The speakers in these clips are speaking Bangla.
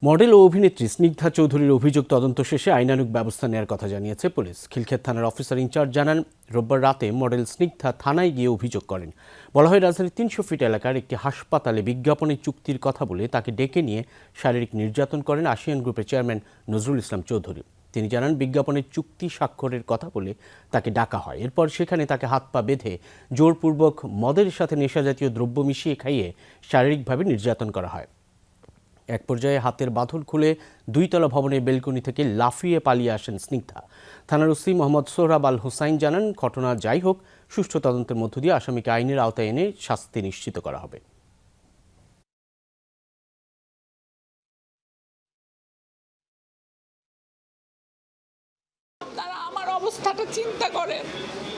মডেল ও অভিনেত্রী স্নিগ্ধা চৌধুরীর অভিযোগ তদন্ত শেষে আইনানুগ ব্যবস্থা নেওয়ার কথা জানিয়েছে পুলিশ। খিলক্ষেত থানার অফিসার ইনচার্জ জানান, রোববার রাতে মডেল স্নিগ্ধা থানায় গিয়ে অভিযোগ করেন। বলা হয়, রাজধানীর ৩০০ ফিট এলাকার একটি হাসপাতালে বিজ্ঞাপনের চুক্তির কথা বলে তাকে ডেকে নিয়ে শারীরিক নির্যাতন করেন আসিয়ান গ্রুপের চেয়ারম্যান নজরুল ইসলাম চৌধুরী। তিনি জানান, বিজ্ঞাপনের চুক্তি স্বাক্ষরের কথা বলে তাকে ডাকা হয়। এরপর সেখানে তাকে হাত পা বেঁধে জোরপূর্বক মদের সাথে নেশাজাতীয় দ্রব্য মিশিয়ে খাইয়ে শারীরিকভাবে নির্যাতন করা হয়। এক পর্যায়ে হাতের বাঁধন খুলে ২তলা ভবনের বেলকনি থেকে লাফিয়ে পালিয়ে আসেন স্নিগ্ধা। থানার ওসি মোহাম্মদ সোহরাব আল হোসাইন জানান, ঘটনা যাই হোক, সুষ্ঠু তদন্তের মধ্য দিয়ে আসামিকে আইনের আওতায় এনে শাস্তি নিশ্চিত করা হবে। তারা আমার অবস্থাটা চিন্তা করেন।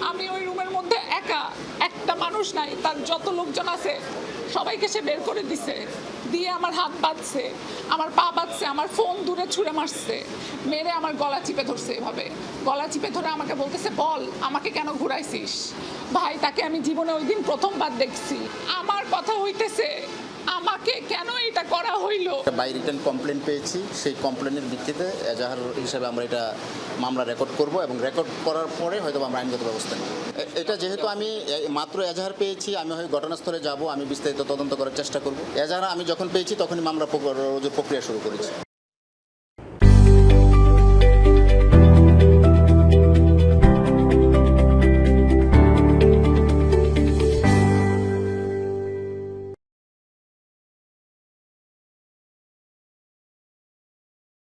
আমি ওই রুমের মধ্যে একা, একটা মানুষ নাই, তার যত লোকজন আছে সবাইকে সে বের করে দিছে, দিয়ে আমার হাত বাঁধছে, আমার পা বাঁধছে, আমার ফোন দূরে ছুঁড়ে মারছে, মেরে আমার গলা চিপে ধরছে। এভাবে গলা চিপে ধরে আমাকে বলতেছে, বল আমাকে কেন ঘুরাইছিস। ভাই, তাকে আমি জীবনে ওই দিন প্রথমবার দেখছি। আমার কথা হইতেছে, আমাকে কেন এটা করা হইলো। বাই রিটার্ন কমপ্লেন পেয়েছি, সেই কমপ্লেনের ভিত্তিতে এজাহার হিসেবে আমরা এটা মামলা রেকর্ড করব এবং রেকর্ড করার পরে হয়তো আমরা আইনগত ব্যবস্থা নেব। এটা যেহেতু আমি মাত্র এজাহার পেয়েছি, আমি হয় ঘটনাস্থলে যাব, আমি বিস্তারিত তদন্ত করার চেষ্টা করব। এজাহার আমি যখন পেয়েছি তখনই মামলা প্রক্রিয়া শুরু করেছি।